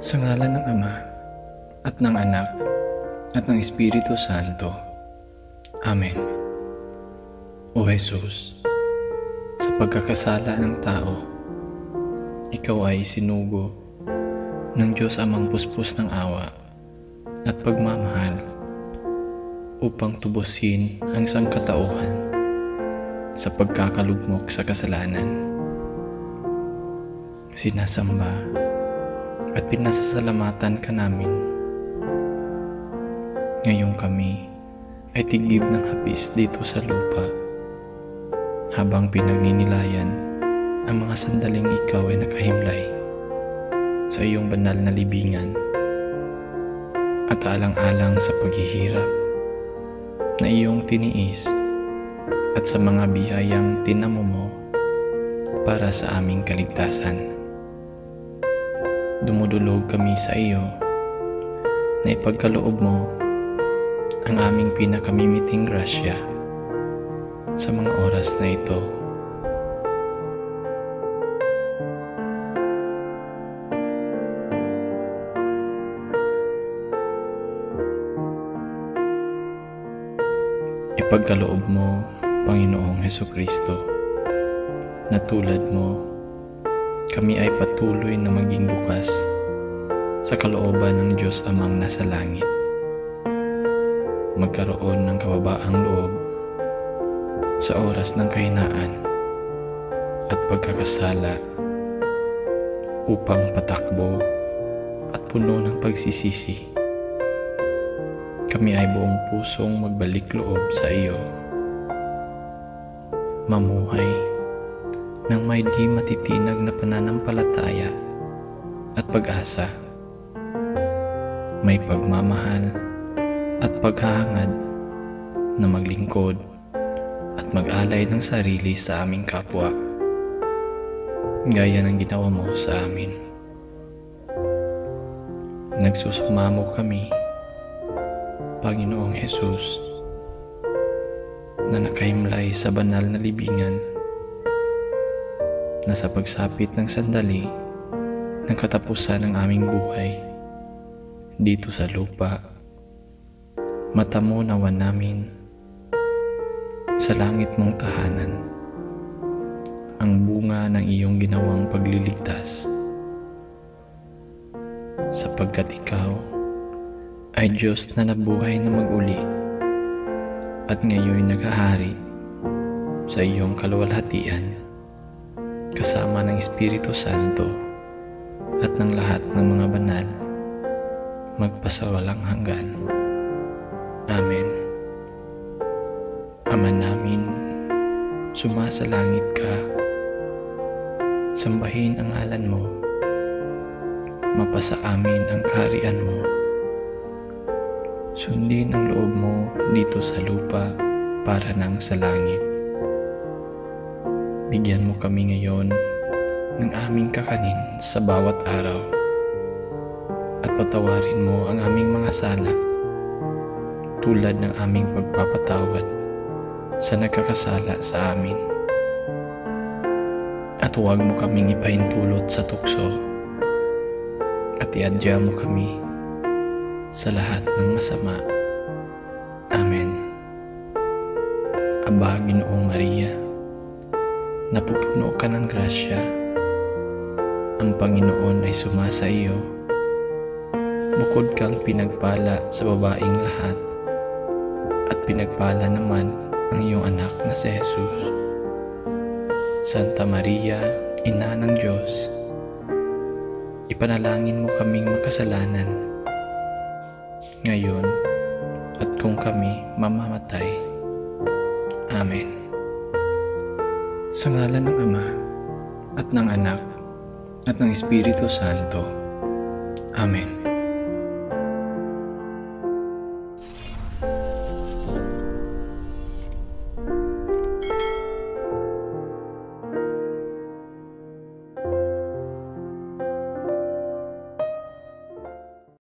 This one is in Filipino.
Sa ngalan ng Ama, at ng Anak, at ng Espiritu Santo. Amen. O Jesus, sa pagkakasala ng tao, Ikaw ay sinugo ng Diyos Amang puspos ng awa at pagmamahal upang tubusin ang sangkatauhan sa pagkakalugmok sa kasalanan. Sinasamba at pinasasalamatan ka namin. Ngayong kami ay tigib ng hapis dito sa lupa, habang pinagninilayan ang mga sandaling ikaw ay nakahimlay sa iyong banal na libingan, at alang-alang sa paghihirap na iyong tiniis at sa mga biyayang tinamo mo para sa aming kaligtasan. Dumudulog kami sa iyo na ipagkaloob mo ang aming pinakamimiting grasya sa mga oras na ito. Ipagkaloob mo, Panginoong Hesukristo, na tulad mo, kami ay patuloy na maging bukas sa kalooban ng Diyos Amang nasa langit. Magkaroon ng kababaang loob sa oras ng kahinaan at pagkakasala, upang patakbo at puno ng pagsisisi, kami ay buong pusong magbalik loob sa iyo. Mamuhay ng may di matitinag na pananampalataya at pag-asa, may pagmamahal at paghahangad na maglingkod at mag-alay ng sarili sa aming kapwa, gaya ng ginawa mo sa amin. Nagsusumamo kami, Panginoong Jesus, na nakahimlay sa banal na libingan, na sa pagsapit ng sandali ng katapusan ng aming buhay dito sa lupa, mata mo nawan namin sa langit mong tahanan ang bunga ng iyong ginawang pagliligtas, sapagkat ikaw ay Diyos na nabuhay na mag-uli at ngayon naghahari sa iyong kaluwalhatian, kasama ng Espiritu Santo at ng lahat ng mga banal, magpasawalang hanggan. Amen. Ama namin, sumasalangit ka, sambahin ang ngalan mo, mapasa amin ang kaharian mo, sundin ang loob mo dito sa lupa para nang sa langit. Bigyan mo kami ngayon ng aming kakanin sa bawat araw, at patawarin mo ang aming mga sala tulad ng aming pagpapatawad sa nagkakasala sa amin. At huwag mo kaming ipahintulot sa tukso, at iadya mo kami sa lahat ng masama. Amen. Aba, Ginoong Maria, napupuno ka ng grasya, ang Panginoon ay sumasa iyo. Bukod kang pinagpala sa babaing lahat, at pinagpala naman ang iyong anak na si Jesus. Santa Maria, Ina ng Diyos, ipanalangin mo kaming makasalanan, ngayon at kung kami mamamatay. Amen. Sa ngalan ng Ama, at ng Anak, at ng Espiritu Santo. Amen.